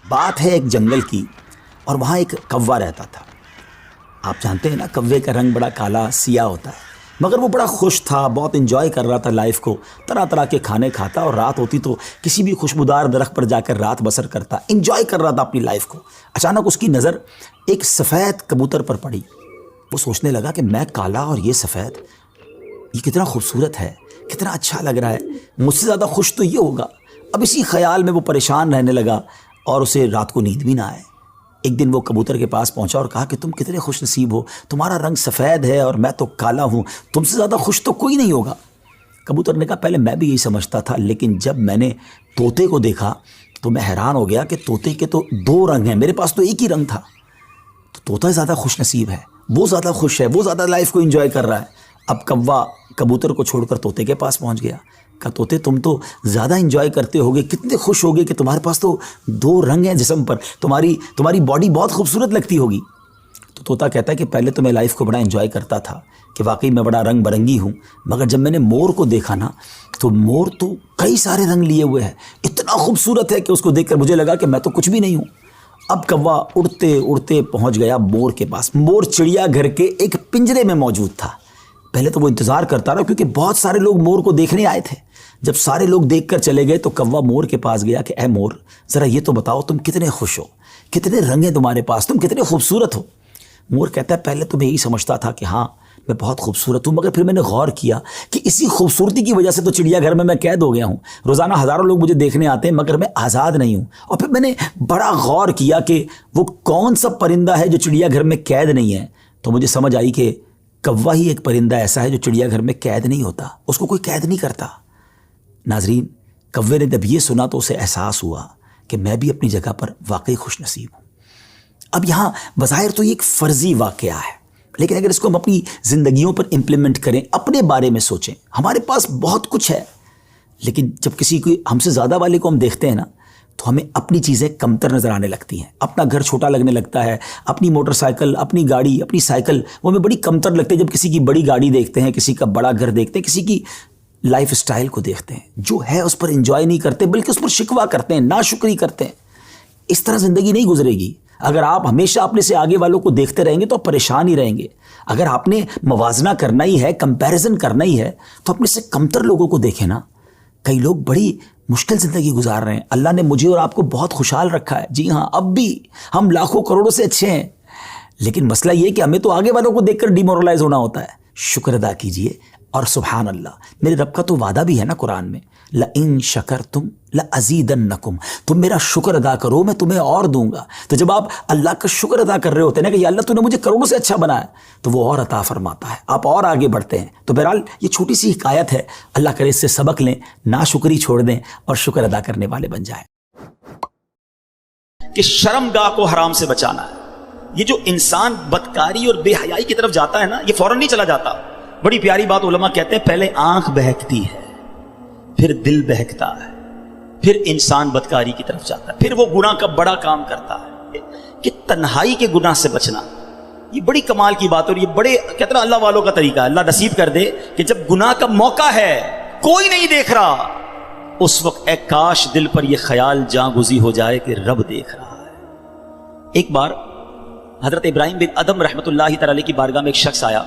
بات ہے ایک جنگل کی، اور وہاں ایک کوا رہتا تھا۔ آپ جانتے ہیں نا، کوے کا رنگ بڑا کالا سیاہ ہوتا ہے، مگر وہ بڑا خوش تھا، بہت انجوائے کر رہا تھا لائف کو، طرح طرح کے کھانے کھاتا، اور رات ہوتی تو کسی بھی خوشبودار درخت پر جا کر رات بسر کرتا، انجوائے کر رہا تھا اپنی لائف کو۔ اچانک اس کی نظر ایک سفید کبوتر پر پڑی۔ وہ سوچنے لگا کہ میں کالا اور یہ سفید، یہ کتنا خوبصورت ہے، کتنا اچھا لگ رہا ہے، مجھ سے زیادہ خوش تو یہ ہوگا۔ اب اسی خیال میں وہ پریشان رہنے لگا اور اسے رات کو نیند بھی نہ آئے۔ ایک دن وہ کبوتر کے پاس پہنچا اور کہا کہ تم کتنے خوش نصیب ہو، تمہارا رنگ سفید ہے اور میں تو کالا ہوں، تم سے زیادہ خوش تو کوئی نہیں ہوگا۔ کبوتر نے کہا پہلے میں بھی یہی سمجھتا تھا، لیکن جب میں نے طوطے کو دیکھا تو میں حیران ہو گیا کہ طوطے کے تو دو رنگ ہیں، میرے پاس تو ایک ہی رنگ تھا۔ تو طوطا زیادہ خوش نصیب ہے، وہ زیادہ خوش ہے، وہ زیادہ لائف کو انجوائے کر رہا ہے۔ اب کوا کبوتر کو چھوڑ کر طوطے کے پاس پہنچ گیا۔ کہا طوطے تم تو زیادہ انجوائے کرتے ہوگے، کتنے خوش ہوگے کہ تمہارے پاس تو دو رنگ ہیں جسم پر، تمہاری باڈی بہت خوبصورت لگتی ہوگی۔ تو طوطا کہتا ہے کہ پہلے تو میں لائف کو بڑا انجوائے کرتا تھا کہ واقعی میں بڑا رنگ برنگی ہوں، مگر جب میں نے مور کو دیکھا نا تو مور تو کئی سارے رنگ لیے ہوئے ہے، اتنا خوبصورت ہے کہ اس کو دیکھ کر مجھے لگا کہ میں تو کچھ بھی نہیں ہوں۔ اب کوا اڑتے اڑتے پہنچ گیا مور کے پاس۔ مور چڑیا گھر کے ایک پنجرے میں موجود تھا۔ پہلے تو وہ انتظار کرتا رہا کیونکہ بہت سارے لوگ مور کو دیکھنے آئے تھے۔ جب سارے لوگ دیکھ کر چلے گئے تو کوا مور کے پاس گیا کہ اے مور، ذرا یہ تو بتاؤ تم کتنے خوش ہو، کتنے رنگ ہیں تمہارے پاس، تم کتنے خوبصورت ہو۔ مور کہتا ہے پہلے تو میں یہی سمجھتا تھا کہ ہاں میں بہت خوبصورت ہوں، مگر پھر میں نے غور کیا کہ اسی خوبصورتی کی وجہ سے تو چڑیا گھر میں قید ہو گیا ہوں، روزانہ ہزاروں لوگ مجھے دیکھنے آتے ہیں مگر میں آزاد نہیں ہوں۔ اور پھر میں نے بڑا غور کیا کہ وہ کون سا پرندہ ہے جو چڑیا گھر میں قید نہیں ہے، تو مجھے سمجھ آئی کہ کوا ہی ایک پرندہ ایسا ہے جو چڑیا گھر میں قید نہیں ہوتا، اس کو کوئی قید نہیں کرتا۔ ناظرین، کوے نے جب یہ سنا تو اسے احساس ہوا کہ میں بھی اپنی جگہ پر واقعی خوش نصیب ہوں۔ اب یہاں بظاہر تو یہ ایک فرضی واقعہ ہے، لیکن اگر اس کو ہم اپنی زندگیوں پر امپلیمنٹ کریں، اپنے بارے میں سوچیں، ہمارے پاس بہت کچھ ہے، لیکن جب کسی کو ہم سے زیادہ والے کو ہم دیکھتے ہیں نا تو ہمیں اپنی چیزیں کمتر نظر آنے لگتی ہیں، اپنا گھر چھوٹا لگنے لگتا ہے، اپنی موٹر سائیکل، اپنی گاڑی، اپنی سائیکل وہ ہمیں بڑی کمتر لگتی ہے جب کسی کی بڑی گاڑی دیکھتے ہیں، کسی کا بڑا گھر دیکھتے ہیں، کسی کی لائف اسٹائل کو دیکھتے ہیں، جو ہے اس پر انجوائے نہیں کرتے بلکہ اس پر شکوہ کرتے ہیں، ناشکری کرتے ہیں۔ اس طرح زندگی نہیں گزرے گی۔ اگر آپ ہمیشہ اپنے سے آگے والوں کو دیکھتے رہیں گے تو آپ پریشان ہی رہیں گے۔ اگر آپ نے موازنہ کرنا ہی ہے، کمپیریزن کرنا ہی ہے، تو اپنے سے کمتر لوگوں کو دیکھیں نا۔ کئی لوگ بڑی مشکل زندگی گزار رہے ہیں، اللہ نے مجھے اور آپ کو بہت خوشحال رکھا ہے، جی ہاں اب بھی ہم لاکھوں کروڑوں سے اچھے ہیں، لیکن مسئلہ یہ کہ ہمیں تو آگے والوں کو دیکھ کر ڈیمورلائز ہونا ہوتا ہے۔ شکر ادا کیجئے، اور سبحان اللہ، میرے رب کا تو وعدہ بھی ہے نا قرآن میں، لَإِن شَكَرْتُمْ لَأَزِيدَنَّكُمْ، تم میرا شکر ادا کرو میں تمہیں اور دوں گا۔ تو جب آپ اللہ کا شکر ادا کر رہے ہوتے ہیں نا کہ یا اللہ تو نے مجھے کروڑوں سے اچھا بنایا، تو وہ اور عطا فرماتا ہے، آپ اور آگے بڑھتے ہیں۔ تو بہرحال یہ چھوٹی سی حکایت ہے، اللہ کرے اس سے سبق لیں، ناشکری چھوڑ دیں اور شکر ادا کرنے والے بن جائیں۔ کہ شرمگاہ کو حرام سے بچانا ہے۔ یہ جو انسان بدکاری اور بے حیائی کی طرف جاتا ہے نا، یہ فوراً نہیں چلا جاتا۔ بڑی پیاری بات علماء کہتے ہیں، پہلے آنکھ بہکتی ہے، پھر دل بہکتا ہے، پھر انسان بدکاری کی طرف جاتا ہے، پھر وہ گناہ کا بڑا کام کرتا ہے۔ کہ تنہائی کے گناہ سے بچنا یہ بڑی کمال کی بات ہے، اور یہ بڑے کہتے ہیں اللہ والوں کا طریقہ ہے۔ اللہ نصیب کر دے کہ جب گناہ کا موقع ہے، کوئی نہیں دیکھ رہا، اس وقت اے کاش دل پر یہ خیال جاں گزی ہو جائے کہ رب دیکھ رہا ہے۔ ایک بار حضرت ابراہیم بن ادم رحمۃ اللہ تعالی کی بارگاہ میں ایک شخص آیا،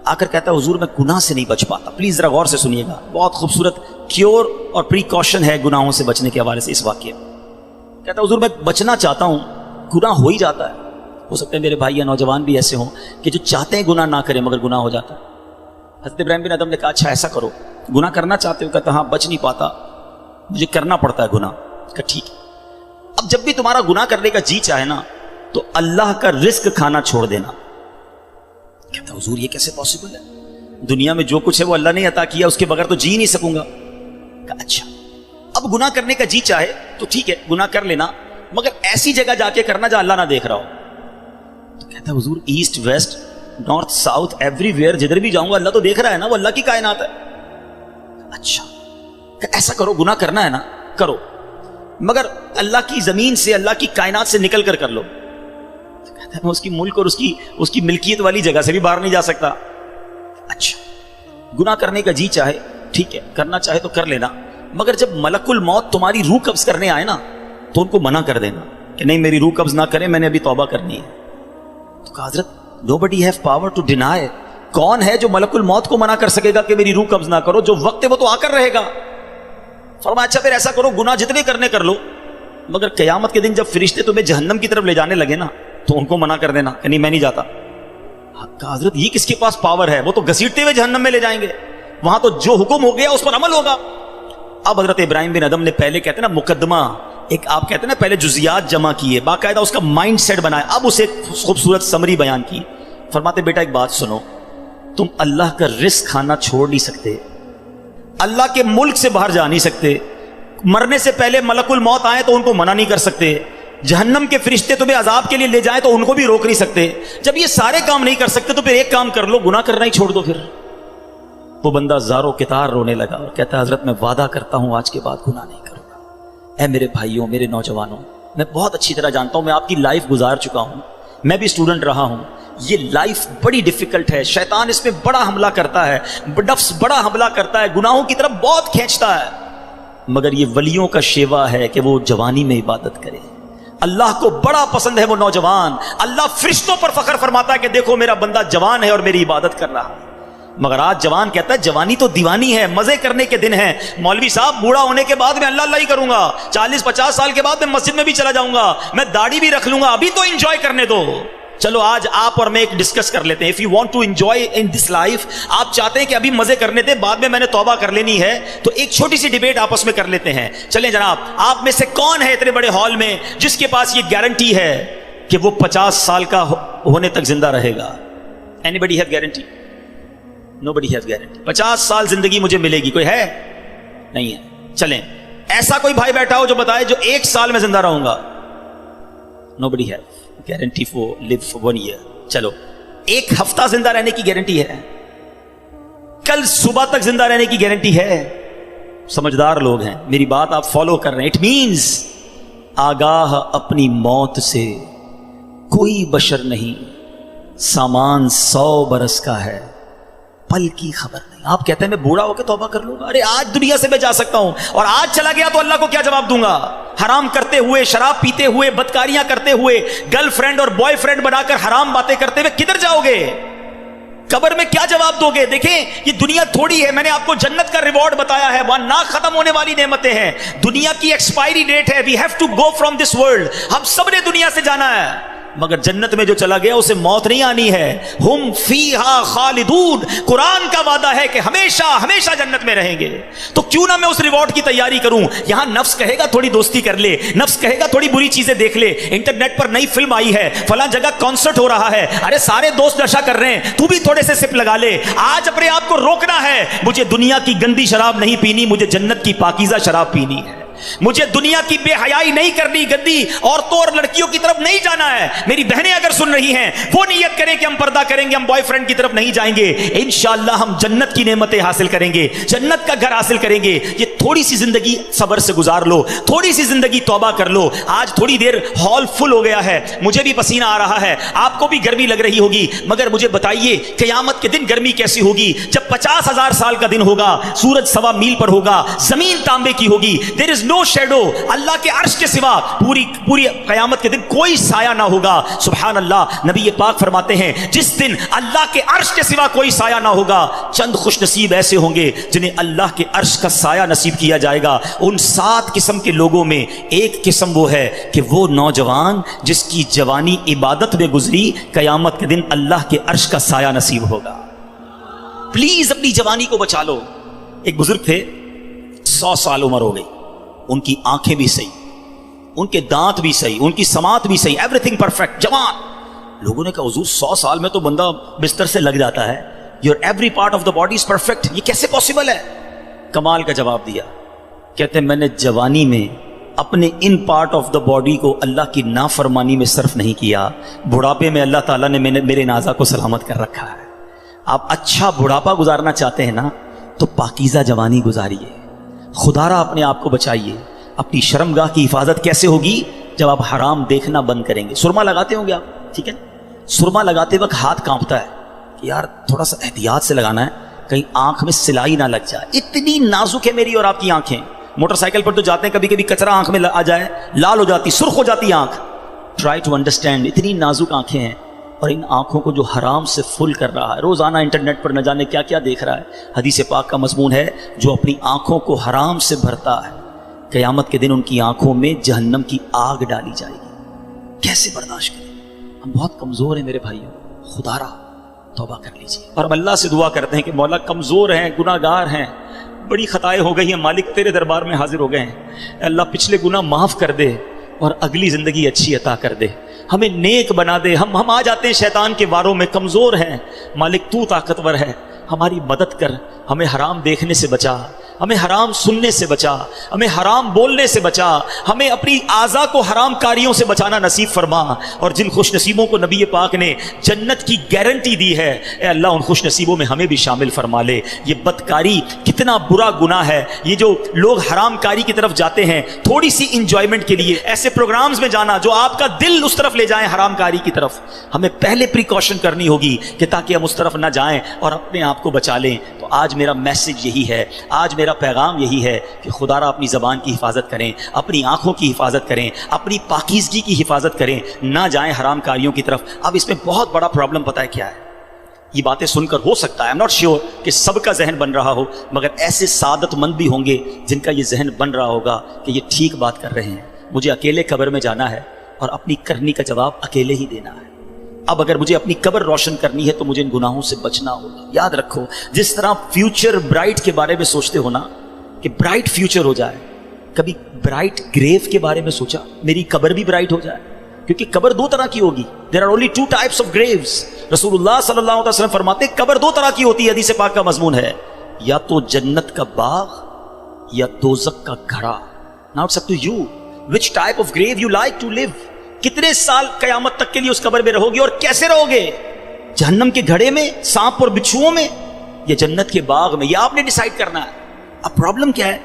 آ کر کہتا ہے حضور میں گناہ سے نہیں بچ پاتا۔ پلیز ذرا غور سے سنیے گا، بہت خوبصورت کیور اور پریکاشن ہے گناہوں سے بچنے کے حوالے سے اس واقعے میں۔ کہتا ہے حضور میں بچنا چاہتا ہوں، گناہ ہو ہی جاتا ہے۔ ہو سکتا ہے میرے بھائی یا نوجوان بھی ایسے ہوں کہ جو چاہتے ہیں گناہ نہ کریں مگر گناہ ہو جاتا ہے۔ حضرت ابراہیم بن ادم نے کہا اچھا ایسا کرو، گناہ کرنا چاہتے ہو؟ کہتا ہاں بچ نہیں پاتا، مجھے کرنا پڑتا ہے گناہ۔ کہا ٹھیک ہے، اب جب بھی تمہارا گناہ کرنے کا جی چاہے نا تو اللہ کا رزق کھانا چھوڑ دینا۔ کہتا حضور یہ کیسے پاسبل ہے؟ دنیا میں جو کچھ ہے وہ اللہ نے عطا کیا، اس کے بغیر تو جی نہیں سکوں گا۔ کہا اچھا، اب گناہ کرنے کا جی چاہے تو ٹھیک ہے گناہ کر لینا، مگر ایسی جگہ جا کے کرنا جہاں اللہ نہ دیکھ رہا ہو۔ تو کہتا حضور east west north south every where جدھر بھی جاؤں گا اللہ تو دیکھ رہا ہے نا، وہ اللہ کی کائنات ہے۔ اچھا ایسا کرو، گناہ کرنا ہے نا کرو، مگر اللہ کی زمین سے، اللہ کی کائنات سے نکل کر کر لو۔ میں اس کی ملک اور اس کی ملکیت والی جگہ سے بھی باہر نہیں جا سکتا۔ اچھا گناہ کرنے کا جی چاہے ٹھیک ہے، کرنا چاہے تو کر لینا، مگر جب ملک الموت تمہاری روح قبض کرنے آئے نا تو ان کو منع کر دینا کہ نہیں میری روح قبض نہ کرے, میں نے ابھی توبہ کرنی ہے. تو کہا حضرت nobody have power to deny. کون ہے جو ملک الموت کو منع کر سکے گا کہ میری روح قبض نہ کرو؟ جو وقت ہے وہ تو آ کر رہے گا. فرمایا اچھا پھر ایسا کرو, گناہ جتنے کرنے کر لو, مگر قیامت کے دن جب فرشتے تمہیں جہنم کی طرف لے جانے لگے نا تو ان کو منع کر دینا کہ نہیں میں نہیں جاتا. کہا حضرت یہ کس کے پاس پاور ہے؟ وہ تو گھسیٹتے ہوئے جہنم میں لے جائیں گے, وہاں تو جو حکم ہو گیا اس پر عمل ہوگا. اب حضرت ابراہیم بن ادم نے پہلے کہتے ہیں نا مقدمہ, ایک آپ کہتے ہیں نا پہلے جزیات جمع کیے, باقاعدہ اس کا مائنڈ سیٹ بنایا, اب اسے خوبصورت سمری بیان کی. فرماتے بیٹا ایک بات سنو, تم اللہ کا رزق کھانا چھوڑ نہیں سکتے, اللہ کے ملک سے باہر جا نہیں سکتے, مرنے سے پہلے ملک الموت آئے تو ان کو منع نہیں کر سکتے, جہنم کے فرشتے تمہیں عذاب کے لیے لے جائیں تو ان کو بھی روک نہیں سکتے. جب یہ سارے کام نہیں کر سکتے تو پھر ایک کام کر لو, گناہ کرنا ہی چھوڑ دو. پھر وہ بندہ زارو کتار رونے لگا اور کہتا ہے حضرت میں وعدہ کرتا ہوں آج کے بعد گناہ نہیں کروں گا. اے میرے بھائیوں, میرے نوجوانوں, میں بہت اچھی طرح جانتا ہوں, میں آپ کی لائف گزار چکا ہوں, میں بھی اسٹوڈنٹ رہا ہوں. یہ لائف بڑی ڈیفیکلٹ ہے, شیطان اس میں بڑا حملہ کرتا ہے, نفس بڑا حملہ کرتا ہے, گناہوں کی طرف بہت کھینچتا ہے. مگر یہ ولیوں کا شیوا ہے کہ وہ جوانی میں عبادت کرے. اللہ کو بڑا پسند ہے وہ نوجوان. اللہ فرشتوں پر فخر فرماتا ہے کہ دیکھو میرا بندہ جوان ہے اور میری عبادت کر رہا ہے. مگر آج جوان کہتا ہے جوانی تو دیوانی ہے, مزے کرنے کے دن ہیں. مولوی صاحب بوڑھا ہونے کے بعد میں اللہ اللہ ہی کروں گا, 40-50 سال کے بعد میں مسجد میں بھی چلا جاؤں گا, میں داڑھی بھی رکھ لوں گا, ابھی تو انجوائے کرنے دو. چلو آج آپ اور میں ایک ڈسکس کر لیتے ہیں. If you want to enjoy in this life, آپ چاہتے ہیں کہ ابھی مزے کرنے دیں, بعد میں نے توبہ کر لینی ہے, تو ایک چھوٹی سی ڈیبیٹ آپس میں کر لیتے ہیں. چلیں جناب, آپ میں سے کون ہے اتنے بڑے ہال میں جس کے پاس یہ گارنٹی ہے کہ وہ 50 سال کا ہونے تک زندہ رہے گا؟ Anybody have guarantee? Nobody has guarantee. 50 سال زندگی مجھے ملے گی, کوئی ہے؟ نہیں ہے. چلیں ایسا کوئی بھائی بیٹھا ہو جو بتائے جو 1 سال میں زندہ رہوں گا. Nobody has guarantee for live for 1 year. چلو 1 ہفتہ زندہ رہنے کی گارنٹی ہے, کل صبح تک زندہ رہنے کی گارنٹی ہے. سمجھدار لوگ ہیں, میری بات آپ فالو کر رہے ہیں. اٹ مینز آگاہ اپنی موت سے کوئی بشر نہیں, سامان 100 برس کا ہے, پل کی خبر نہیں. آپ کہتے ہیں میں بوڑھا ہو کے توبہ کر لوں گا. ارے آج دنیا سے میں جا سکتا ہوں, اور آج چلا گیا تو اللہ کو کیا جواب دوں گا؟ حرام کرتے ہوئے, شراب پیتے ہوئے, بدکاریاں کرتے ہوئے, گرل فرینڈ اور بوائے فرینڈ بنا کر حرام باتیں کرتے ہوئے کدھر جاؤ گے؟ قبر میں کیا جواب دو گے؟ دیکھیں یہ دنیا تھوڑی ہے, میں نے آپ کو جنت کا ریوارڈ بتایا ہے, وہاں نہ ختم ہونے والی نعمتیں ہیں. دنیا کی ایکسپائری ڈیٹ ہے, we have to go from this world. ہم سب نے دنیا سے جانا ہے, مگر جنت میں جو چلا گیا اسے موت نہیں آنی ہے. ہم فیہا خالدون, قرآن کا وعدہ ہے کہ ہمیشہ ہمیشہ جنت میں رہیں گے. تو کیوں نہ میں اس ریوارڈ کی تیاری کروں؟ یہاں نفس کہے گا تھوڑی دوستی کر لے, نفس کہے گا تھوڑی بری چیزیں دیکھ لے, انٹرنیٹ پر نئی فلم آئی ہے, فلاں جگہ کانسرٹ ہو رہا ہے, ارے سارے دوست نشہ کر رہے ہیں, تو بھی تھوڑے سے سپ لگا لے. آج اپنے آپ کو روکنا ہے, مجھے دنیا کی گندی شراب نہیں پینی, مجھے جنت کی پاکیزہ شراب پینی ہے. مجھے دنیا کی بے حیائی نہیں کرنی, گندی عورتوں اور لڑکیوں کی طرف نہیں جانا ہے. میری بہنیں اگر سن رہی ہیں وہ نیت کریں کہ ہم پردہ کریں گے, ہم بوائے فرینڈ کی طرف نہیں جائیں گے. انشاءاللہ ہم جنت کی نعمتیں حاصل کریں گے, جنت کا گھر حاصل کریں گے. یہ تھوڑی سی زندگی صبر سے گزار لو, تھوڑی سی زندگی توبہ کر لو. آج تھوڑی دیر ہال فل ہو گیا ہے, مجھے بھی پسینہ آ رہا ہے, آپ کو بھی گرمی لگ رہی ہوگی, مگر مجھے بتائیے قیامت کے دن گرمی کیسی ہوگی؟ جب 50,000 سال کا دن ہوگا, سورج 1.25 میل پر ہوگا, زمین تانبے کی ہوگی, دیر از نو شیڈو, اللہ کے عرش کے سوا پوری قیامت کے دن کوئی سایہ نہ ہوگا. سبحان اللہ, نبی پاک فرماتے ہیں جس دن اللہ کے عرش کے سوا کوئی سایہ نہ ہوگا, چند خوش نصیب ایسے ہوں گے جنہیں اللہ کے عرش کا سایہ نصیب کیا جائے گا. ان 7 قسم کے لوگوں میں ایک قسم وہ ہے کہ وہ نوجوان جس کی جوانی عبادت میں گزری, قیامت کے دن اللہ کے عرش کا سایہ نصیب ہوگا. پلیز اپنی جوانی کو بچا لو. ایک بزرگ تھے, 100 سال عمر ہو گئی, ان کی آنکھیں بھی صحیح, ان کے دانت بھی صحیح, ان کی سماعت بھی صحیح, ایوری تھنگ پرفیکٹ, جوان. لوگوں نے کہا حضور 100 سال میں تو بندہ بستر سے لگ جاتا ہے, your every part of the body is perfect, یہ کیسے پاسبل ہے؟ کمال کا جواب دیا, کہتے ہیں میں نے جوانی میں اپنے in part of the body کو اللہ کی نافرمانی میں صرف نہیں کیا, بڑھاپے میں اللہ تعالیٰ نے میرے نازا کو سلامت کر رکھا ہے. آپ اچھا بڑھاپا گزارنا چاہتے ہیں نا, تو پاکیزہ جوانی گزاریے, خدا را اپنے آپ کو بچائیے. اپنی شرمگاہ کی حفاظت کیسے ہوگی؟ جب آپ حرام دیکھنا بند کریں گے. سرما لگاتے ہوں گے آپ, ٹھیک ہے, سرما لگاتے وقت ہاتھ کانپتا ہے کہ یار تھوڑا سا احتیاط سے لگانا ہے, کہیں آنکھ میں سلائی نہ لگ جائے. اتنی نازک ہے میری اور آپ کی آنکھیں, موٹر سائیکل پر تو جاتے ہیں, کبھی کبھی کچرا آنکھ میں آ جائے, لال ہو جاتی, سرخ ہو جاتی آنکھ. ٹرائی ٹو انڈرسٹینڈ, اتنی نازک آنکھیں ہیں, اور ان آنکھوں کو جو حرام سے فل کر رہا ہے, روزانہ انٹرنیٹ پر نہ جانے کیا کیا دیکھ رہا ہے. حدیث پاک کا مضمون ہے, جو اپنی آنکھوں کو حرام سے بھرتا ہے, قیامت کے دن ان کی آنکھوں میں جہنم کی آگ ڈالی جائے گی. کیسے برداشت کریں؟ ہم بہت کمزور ہیں میرے بھائیوں, خدا را توبہ کر لیجیے. اور ہم اللہ سے دعا کرتے ہیں کہ مولا کمزور ہیں, گناہ گار ہیں, بڑی خطائیں ہو گئی ہیں, مالک تیرے دربار میں حاضر ہو گئے ہیں. اللہ پچھلے گناہ معاف کر دے اور اگلی زندگی اچھی عطا کر دے, ہمیں نیک بنا دے. ہم آ جاتے ہیں شیطان کے واروں میں, کمزور ہیں. مالک تو طاقتور ہے, ہماری مدد کر, ہمیں حرام دیکھنے سے بچا, ہمیں حرام سننے سے بچا, ہمیں حرام بولنے سے بچا, ہمیں اپنی اعضاء کو حرام کاریوں سے بچانا نصیب فرما. اور جن خوش نصیبوں کو نبی پاک نے جنت کی گارنٹی دی ہے, اے اللہ ان خوش نصیبوں میں ہمیں بھی شامل فرما لے. یہ بدکاری کتنا برا گناہ ہے, یہ جو لوگ حرام کاری کی طرف جاتے ہیں تھوڑی سی انجوائمنٹ کے لیے, ایسے پروگرامز میں جانا جو آپ کا دل اس طرف لے جائیں حرام کاری کی طرف. ہمیں پہلے پریکاشن کرنی ہوگی کہ تاکہ ہم اس طرف نہ جائیں اور اپنے آپ کو بچا لیں. تو آج میرا میسج یہی ہے, آج میرا پیغام یہی ہے کہ خدا را اپنی زبان کی حفاظت کریں, اپنی آنکھوں کی حفاظت کریں, اپنی پاکیزگی کی حفاظت کریں, نہ جائیں حرام کاریوں کی طرف. اب اس میں بہت بڑا پرابلم پتہ ہے کیا ہے؟ یہ باتیں سن کر ہو سکتا ہے, آئی ایم ناٹ شیور کہ سب کا ذہن بن رہا ہو, مگر ایسے سعادت مند بھی ہوں گے جن کا یہ ذہن بن رہا ہوگا کہ یہ ٹھیک بات کر رہے ہیں, مجھے اکیلے قبر میں جانا ہے اور اپنی کرنی کا جواب اکیلے ہی دینا ہے. اب اگر مجھے اپنی قبر روشن کرنی ہے تو مجھے ان گناہوں سے بچنا ہوگا. یاد رکھو, جس طرح فیوچر برائٹ کے بارے میں سوچتے ہو نا کہ برائٹ فیوچر ہو جائے, کبھی برائٹ گریو کے بارے میں سوچا میری قبر بھی برائٹ ہو جائے؟ کیونکہ قبر دو طرح کی ہوگی. There are only 2 types of graves. رسول اللہ صلی اللہ علیہ وسلم فرماتے ہیں قبر 2 طرح کی ہوتی ہے, حدیث پاک کا مضمون ہے, یا تو جنت کا باغ یا دوزخ کا گھڑا. Now it's up to you which type of grave you like to live. کتنے سال قیامت تک کے لیے اس قبر میں رہو گے اور کیسے رہو گے؟ جہنم کے گھڑے میں, سانپ اور بچھوؤں میں, یا جنت کے باغ میں؟ یہ آپ نے ڈیسائیڈ کرنا ہے. اب پرابلم کیا ہے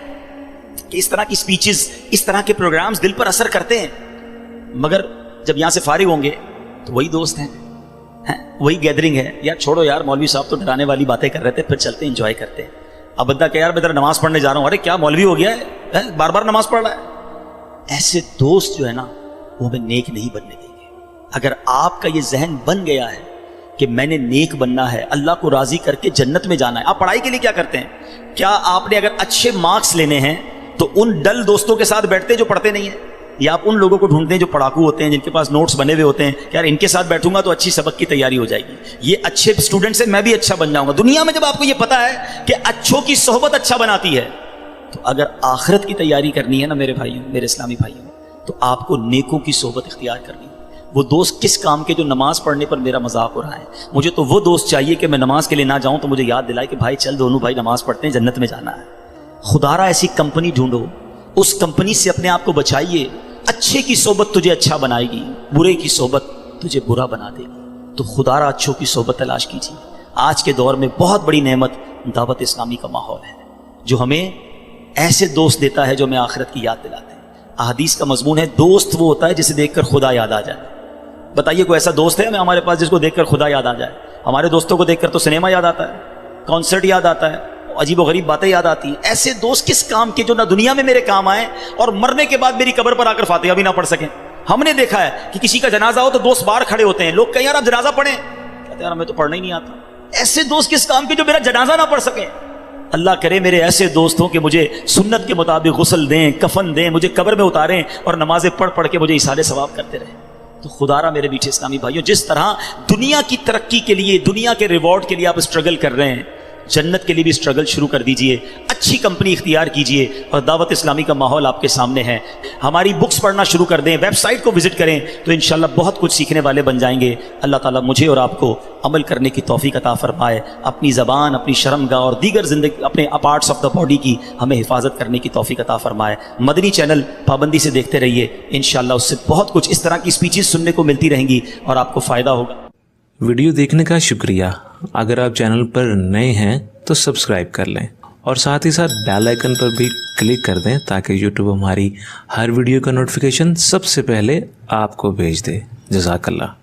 کہ اس طرح کی سپیچز, اس طرح کے پروگرامز دل پر اثر کرتے ہیں, مگر جب یہاں سے فارغ ہوں گے تو وہی دوست ہیں, وہی گیدرنگ ہے. یار چھوڑو یار, مولوی صاحب تو ڈرانے والی باتیں کر رہے تھے, پھر چلتے انجوائے کرتے ہیں. اب بندہ کہ یار میں ذرا نماز پڑھنے جا رہا ہوں, ارے کیا مولوی ہو گیا ہے, بار بار نماز پڑھ رہا ہے. ایسے دوست جو ہے نا وہ ہمیں نیک نہیں بننے دیں گے. اگر آپ کا یہ ذہن بن گیا ہے کہ میں نے نیک بننا ہے, اللہ کو راضی کر کے جنت میں جانا ہے. آپ پڑھائی کے لیے کیا کرتے ہیں؟ کیا آپ نے اگر اچھے مارکس لینے ہیں تو ان ڈل دوستوں کے ساتھ بیٹھتے ہیں جو پڑھتے نہیں ہیں, یا آپ ان لوگوں کو ڈھونڈتے ہیں جو پڑھاکو ہوتے ہیں, جن کے پاس نوٹس بنے ہوئے ہوتے ہیں کہ یار ان کے ساتھ بیٹھوں گا تو اچھی سبق کی تیاری ہو جائے گی, یہ اچھے اسٹوڈنٹ سے میں بھی اچھا بن جاؤں گا. دنیا میں جب آپ کو یہ پتا ہے کہ اچھوں کی صحبت اچھا بناتی ہے, تو اگر آخرت کی تیاری کرنی ہے نا میرے بھائیوں, میرے اسلامی بھائیوں, تو آپ کو نیکوں کی صحبت اختیار کرنی ہے. وہ دوست کس کام کے جو نماز پڑھنے پر میرا مذاق ہو رہا ہے؟ مجھے تو وہ دوست چاہیے کہ میں نماز کے لیے نہ جاؤں تو مجھے یاد دلائے کہ بھائی چل دونوں بھائی نماز پڑھتے ہیں, جنت میں جانا ہے. خدا را ایسی کمپنی ڈھونڈو, اس کمپنی سے اپنے آپ کو بچائیے. اچھے کی صحبت تجھے اچھا بنائے گی, برے کی صحبت تجھے برا بنا دے گی. تو خدا را اچھوں کی صحبت تلاش کیجیے. آج کے دور میں بہت بڑی نعمت دعوت اسلامی کا ماحول ہے, جو ہمیں ایسے دوست دیتا ہے جو ہمیں آخرت کی یاد دلاتے ہیں. احادیث کا مضمون ہے, دوست وہ ہوتا ہے جسے دیکھ کر خدا یاد آ جائے. بتائیے کوئی ایسا دوست ہے ہمارے پاس جس کو دیکھ کر خدا یاد آ جائے؟ ہمارے دوستوں کو دیکھ کر تو سنیما یاد آتا ہے, کانسرٹ یاد آتا ہے, عجیب و غریب باتیں یاد آتی ہیں. ایسے دوست کس کام کے جو نہ دنیا میں میرے کام آئیں اور مرنے کے بعد میری قبر پر آ کر فاتحہ بھی نہ پڑھ سکیں. ہم نے دیکھا ہے کہ کسی کا جنازہ ہو تو دوست باہر کھڑے ہوتے ہیں, لوگ کہیں یار آپ جنازہ پڑھیں, کہتے ہیں یار ہمیں تو پڑھنا ہی نہیں آتا. ایسے دوست کس کام کے جو میرا جنازہ نہ پڑھ سکیں؟ اللہ کرے میرے ایسے دوست ہوں کہ مجھے سنت کے مطابق غسل دیں, کفن دیں, مجھے قبر میں اتاریں اور نمازیں پڑھ پڑھ کے مجھے ایصال ثواب کرتے رہیں. تو خدا را میرے میٹھے اسلامی بھائیوں, جس طرح دنیا کی ترقی کے لیے, دنیا کے ریوارڈ کے لیے آپ اسٹرگل کر رہے ہیں, جنت کے لیے بھی اسٹرگل شروع کر دیجئے. اچھی کمپنی اختیار کیجئے اور دعوت اسلامی کا ماحول آپ کے سامنے ہے. ہماری بکس پڑھنا شروع کر دیں, ویب سائٹ کو وزٹ کریں, تو انشاءاللہ بہت کچھ سیکھنے والے بن جائیں گے. اللہ تعالیٰ مجھے اور آپ کو عمل کرنے کی توفیق عطا فرمائے. اپنی زبان, اپنی شرمگاہ اور دیگر زندگی اپنے پارٹس آف دا باڈی کی ہمیں حفاظت کرنے کی توفیق عطا فرمائے. مدنی چینل پابندی سے دیکھتے رہیے, انشاءاللہ اس سے بہت کچھ اس طرح کی اسپیچز سننے کو ملتی رہیں گی اور آپ کو فائدہ ہوگا. ویڈیو دیکھنے کا شکریہ. اگر آپ چینل پر نئے ہیں تو سبسکرائب کر لیں اور ساتھ ہی ساتھ بیل آئیکن پر بھی کلک کر دیں تاکہ یوٹیوب ہماری ہر ویڈیو کا نوٹیفیکیشن سب سے پہلے آپ کو بھیج دے. جزاک اللہ.